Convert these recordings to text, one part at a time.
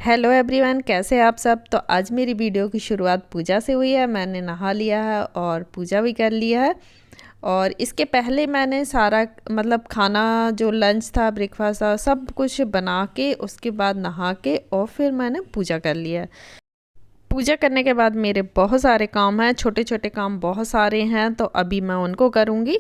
Hello everyone, कैसे हैं आप सब। तो आज मेरी वीडियो की शुरुआत पूजा से हुई है। मैंने नहा लिया है और पूजा भी कर लिया है। और इसके पहले मैंने सारा मतलब खाना जो लंच था, ब्रेकफास्ट था, सब कुछ बना के उसके बाद नहा के और फिर मैंने पूजा कर लिया है। पूजा करने के बाद मेरे बहुत सारे काम हैं, छोटे छोटे काम बहुत सारे हैं, तो अभी मैं उनको करूँगी।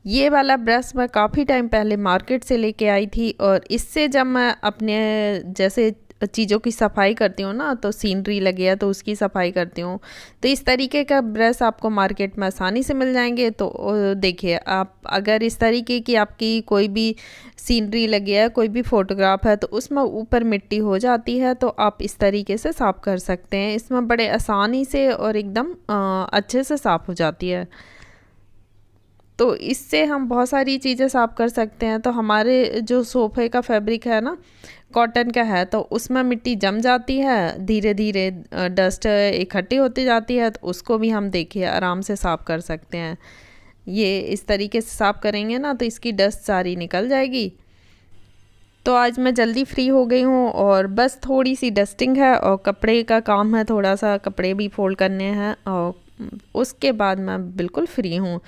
ये वाला ब्रश मैं काफ़ी टाइम पहले मार्केट से लेके आई थी, और इससे जब मैं अपने जैसे चीज़ों की सफाई करती हूँ ना, तो सीनरी लगी है तो उसकी सफाई करती हूँ। तो इस तरीके का ब्रश आपको मार्केट में आसानी से मिल जाएंगे। तो देखिए, आप अगर इस तरीके की आपकी कोई भी सीनरी लगी है, कोई भी फोटोग्राफ है, तो उसमें ऊपर मिट्टी हो जाती है, तो आप इस तरीके से साफ़ कर सकते हैं। इसमें बड़े आसानी से और एकदम अच्छे से साफ़ हो जाती है। तो इससे हम बहुत सारी चीज़ें साफ़ कर सकते हैं। तो हमारे जो सोफ़े का फैब्रिक है ना, कॉटन का है, तो उसमें मिट्टी जम जाती है, धीरे धीरे डस्ट इकट्ठी होती जाती है, तो उसको भी हम देखिए आराम से साफ़ कर सकते हैं। ये इस तरीके से साफ़ करेंगे ना, तो इसकी डस्ट सारी निकल जाएगी। तो आज मैं जल्दी फ्री हो गई हूँ और बस थोड़ी सी डस्टिंग है और कपड़े का काम है, थोड़ा सा कपड़े भी फोल्ड करने हैं, और उसके बाद मैं बिल्कुल फ्री हूँ।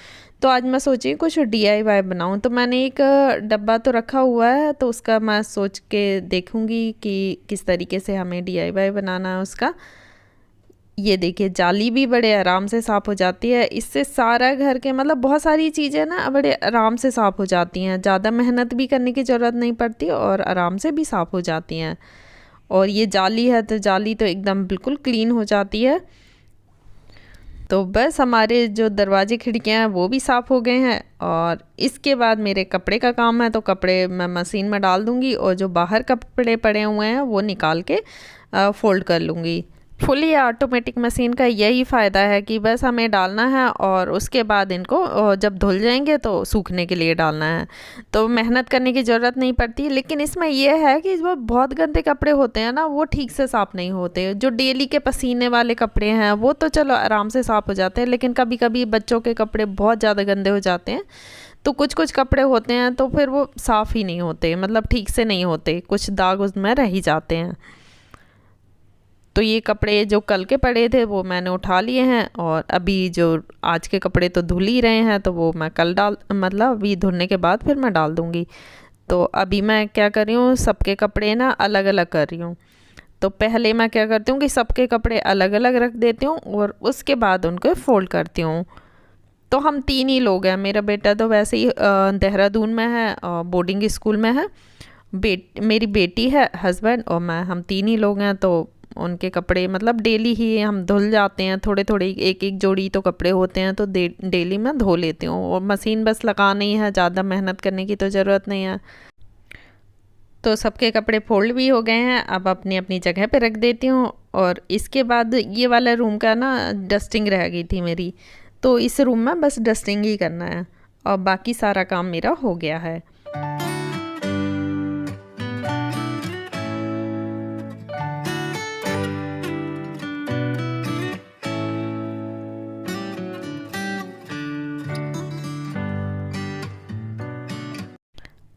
तो आज मैं सोची कुछ डीआईवाई बनाऊँ। तो मैंने एक डब्बा तो रखा हुआ है, तो उसका मैं सोच के देखूँगी कि किस तरीके से हमें डीआईवाई बनाना है उसका। ये देखिए, जाली भी बड़े आराम से साफ़ हो जाती है। इससे सारा घर के मतलब बहुत सारी चीज़ें ना बड़े आराम से साफ़ हो जाती हैं। ज़्यादा मेहनत भी करने की ज़रूरत नहीं पड़ती और आराम से भी साफ़ हो जाती हैं। और ये जाली है, तो जाली तो एकदम बिल्कुल क्लीन हो जाती है। तो बस हमारे जो दरवाजे खिड़कियाँ हैं वो भी साफ़ हो गए हैं, और इसके बाद मेरे कपड़े का काम है। तो कपड़े मैं मशीन में डाल दूँगी, और जो बाहर कपड़े पड़े हुए हैं वो निकाल के फ़ोल्ड कर लूँगी। फुली ऑटोमेटिक मशीन का यही फ़ायदा है कि बस हमें डालना है, और उसके बाद इनको जब धुल जाएंगे तो सूखने के लिए डालना है। तो मेहनत करने की ज़रूरत नहीं पड़ती। लेकिन इसमें यह है कि जो बहुत गंदे कपड़े होते हैं ना, वो ठीक से साफ़ नहीं होते। जो डेली के पसीने वाले कपड़े हैं वो तो चलो आराम से साफ़ हो जाते हैं, लेकिन कभी कभी बच्चों के कपड़े बहुत ज़्यादा गंदे हो जाते हैं। तो कुछ कुछ कपड़े होते हैं तो फिर वो साफ़ ही नहीं होते, मतलब ठीक से नहीं होते, कुछ दाग उसमें रह ही जाते हैं। तो ये कपड़े जो कल के पड़े थे वो मैंने उठा लिए हैं, और अभी जो आज के कपड़े तो धुल ही रहे हैं, तो वो मैं कल डाल मतलब अभी धुलने के बाद फिर मैं डाल दूँगी। तो अभी मैं क्या कर रही हूँ, सबके कपड़े ना अलग अलग कर रही हूँ। तो पहले मैं क्या करती हूँ कि सबके कपड़े अलग अलग रख देती हूँ, और उसके बाद उनको फ़ोल्ड करती हूँ। तो हम 3 ही लोग हैं। मेरा बेटा तो वैसे ही देहरादून में है और बोर्डिंग स्कूल में है। मेरी बेटी है, हस्बैंड और मैं, हम 3 ही लोग हैं। तो उनके कपड़े मतलब डेली ही हम धुल जाते हैं, थोड़े थोड़े एक एक जोड़ी तो कपड़े होते हैं, तो डेली मैं धो लेती हूँ। और मशीन बस लगानी है, ज़्यादा मेहनत करने की तो ज़रूरत नहीं है। तो सबके कपड़े फोल्ड भी हो गए हैं, अब अपनी अपनी जगह पे रख देती हूँ। और इसके बाद ये वाला रूम का ना डस्टिंग रह गई थी मेरी, तो इस रूम में बस डस्टिंग ही करना है, और बाकी सारा काम मेरा हो गया है।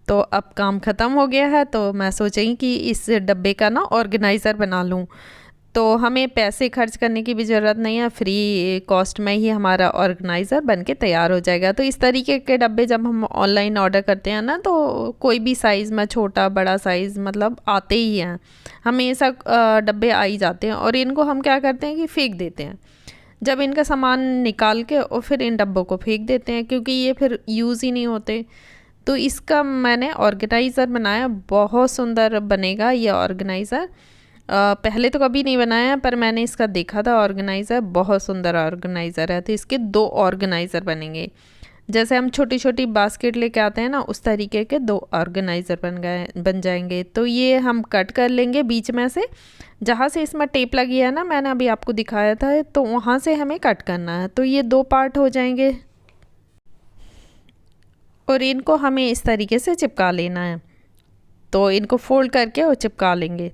तो अब काम ख़त्म हो गया है, तो मैं सोची कि इस डब्बे का ना ऑर्गेनाइज़र बना लूँ। तो हमें पैसे खर्च करने की भी ज़रूरत नहीं है, फ्री कॉस्ट में ही हमारा ऑर्गेनाइज़र बन के तैयार हो जाएगा। तो इस तरीके के डब्बे जब हम ऑनलाइन ऑर्डर करते हैं ना, तो कोई भी साइज़ में, छोटा बड़ा साइज़ मतलब आते ही हैं, हमेशा डब्बे आ ही जाते हैं। और इनको हम क्या करते हैं कि फेंक देते हैं, जब इनका सामान निकाल के और फिर इन डब्बों को फेंक देते हैं, क्योंकि ये फिर यूज़ ही नहीं होते। तो इसका मैंने ऑर्गेनाइज़र बनाया, बहुत सुंदर बनेगा ये ऑर्गेनाइज़र। पहले तो कभी नहीं बनाया है, पर मैंने इसका देखा था ऑर्गेनाइज़र, बहुत सुंदर ऑर्गेनाइज़र है। तो इसके 2 ऑर्गेनाइज़र बनेंगे। जैसे हम छोटी छोटी बास्केट लेके आते हैं ना, उस तरीके के 2 ऑर्गेनाइज़र बन जाएंगे। तो ये हम कट कर लेंगे बीच में से, जहाँ से इसमें टेप लगी है ना, मैंने अभी आपको दिखाया था, तो वहाँ से हमें कट करना है। तो ये 2 पार्ट हो जाएंगे, और इनको हमें इस तरीके से चिपका लेना है। तो इनको फोल्ड करके और चिपका लेंगे।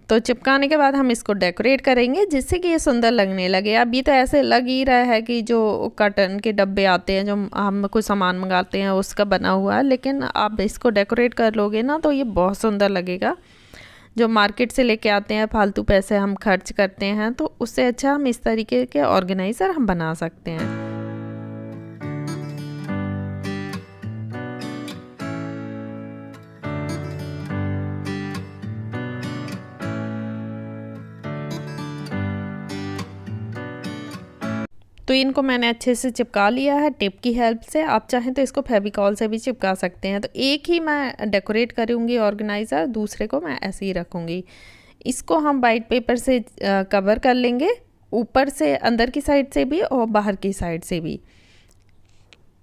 तो चिपकाने के बाद हम इसको डेकोरेट करेंगे, जिससे कि ये सुंदर लगने लगे। अब ये तो ऐसे लग ही रहा है कि जो कॉटन के डब्बे आते हैं, जो हम कुछ सामान मंगाते हैं, उसका बना हुआ है, लेकिन आप इसको डेकोरेट कर लोगे ना, तो ये बहुत सुंदर लगेगा। जो मार्केट से लेके आते हैं फालतू पैसे हम खर्च करते हैं, तो उससे अच्छा हम इस तरीके के ऑर्गेनाइज़र हम बना सकते हैं। तो इनको मैंने अच्छे से चिपका लिया है टेप की हेल्प से। आप चाहें तो इसको फेविकॉल से भी चिपका सकते हैं। तो एक ही मैं डेकोरेट करूँगी ऑर्गेनाइज़र, दूसरे को मैं ऐसे ही रखूँगी। इसको हम वाइट पेपर से कवर कर लेंगे, ऊपर से अंदर की साइड से भी और बाहर की साइड से भी।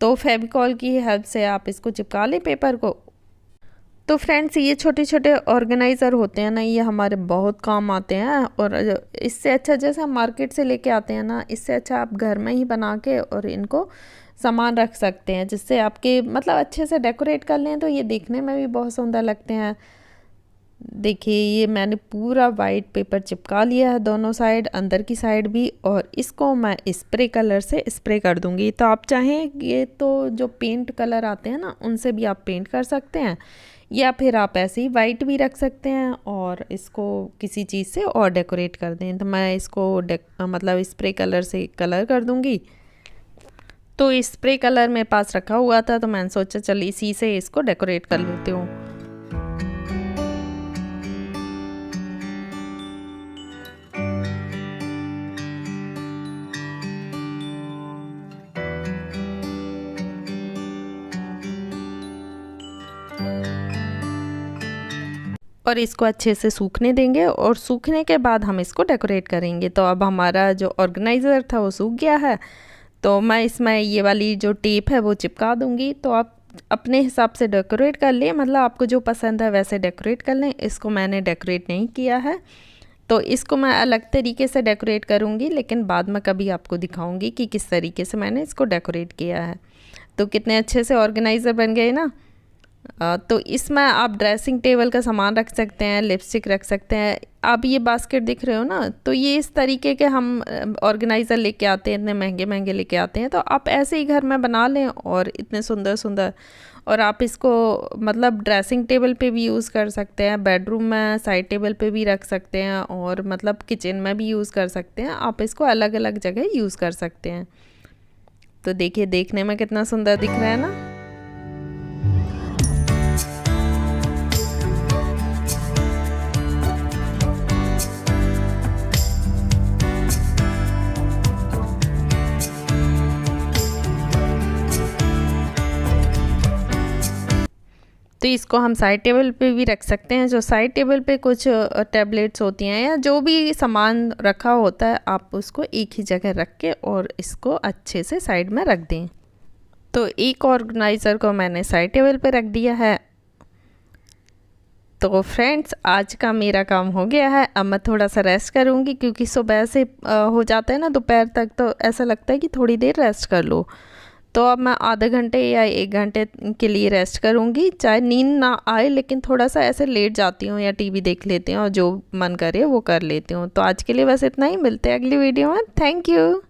तो फेविकॉल की हेल्प से आप इसको चिपका लें पेपर को। तो फ्रेंड्स, ये छोटे छोटे ऑर्गेनाइज़र होते हैं ना, ये हमारे बहुत काम आते हैं। और इससे अच्छा जैसे हम मार्केट से लेके आते हैं ना, इससे अच्छा आप घर में ही बना के और इनको सामान रख सकते हैं, जिससे आपके मतलब अच्छे से डेकोरेट कर लें तो ये देखने में भी बहुत सुंदर लगते हैं। देखिए, ये मैंने पूरा वाइट पेपर चिपका लिया है दोनों साइड, अंदर की साइड भी। और इसको मैं स्प्रे कलर से स्प्रे कर दूंगी। तो आप चाहें ये तो जो पेंट कलर आते हैं ना, उनसे भी आप पेंट कर सकते हैं, या फिर आप ऐसे ही वाइट भी रख सकते हैं और इसको किसी चीज़ से और डेकोरेट कर दें। तो मैं इसको मतलब स्प्रे कलर से कलर कर दूंगी। तो स्प्रे कलर मेरे पास रखा हुआ था, तो मैंने सोचा चल इसी से इसको डेकोरेट कर लेती हूँ। और इसको अच्छे से सूखने देंगे और सूखने के बाद हम इसको डेकोरेट करेंगे। तो अब हमारा जो ऑर्गेनाइज़र था वो सूख गया है, तो मैं इसमें ये वाली जो टेप है वो चिपका दूंगी। तो आप अपने हिसाब से डेकोरेट कर लें, मतलब आपको जो पसंद है वैसे डेकोरेट कर लें। इसको मैंने डेकोरेट नहीं किया है, तो इसको मैं अलग तरीके से डेकोरेट करूँगी, लेकिन बाद में कभी आपको दिखाऊँगी कि किस तरीके से मैंने इसको डेकोरेट किया है। तो कितने अच्छे से ऑर्गेनाइज़र बन गए ना। तो इसमें आप ड्रेसिंग टेबल का सामान रख सकते हैं, लिपस्टिक रख सकते हैं। आप ये बास्केट दिख रहे हो ना, तो ये इस तरीके के हम ऑर्गेनाइज़र लेके आते हैं, इतने महंगे महंगे लेके आते हैं। तो आप ऐसे ही घर में बना लें, और इतने सुंदर सुंदर। और आप इसको मतलब ड्रेसिंग टेबल पे भी यूज़ कर सकते हैं, बेडरूम में साइड टेबल पे भी रख सकते हैं, और मतलब किचन में भी यूज़ कर सकते हैं। आप इसको अलग अलग जगह यूज़ कर सकते हैं। तो देखिए, देखने में कितना सुंदर दिख रहा है ना। तो इसको हम साइड टेबल पे भी रख सकते हैं। जो साइड टेबल पे कुछ टैबलेट्स होती हैं या जो भी सामान रखा होता है, आप उसको एक ही जगह रख के और इसको अच्छे से साइड में रख दें। तो एक ऑर्गेनाइज़र को मैंने साइड टेबल पे रख दिया है। तो फ्रेंड्स, आज का मेरा काम हो गया है। अब मैं थोड़ा सा रेस्ट करूँगी, क्योंकि सुबह से हो जाता है ना दोपहर तक, तो ऐसा लगता है कि थोड़ी देर रेस्ट कर लो। तो अब मैं आधे घंटे या 1 घंटे के लिए रेस्ट करूँगी। चाहे नींद ना आए, लेकिन थोड़ा सा ऐसे लेट जाती हूँ या टीवी देख लेती हूँ, और जो मन करे वो कर लेती हूँ। तो आज के लिए बस इतना ही, मिलते हैं अगली वीडियो में। Thank you.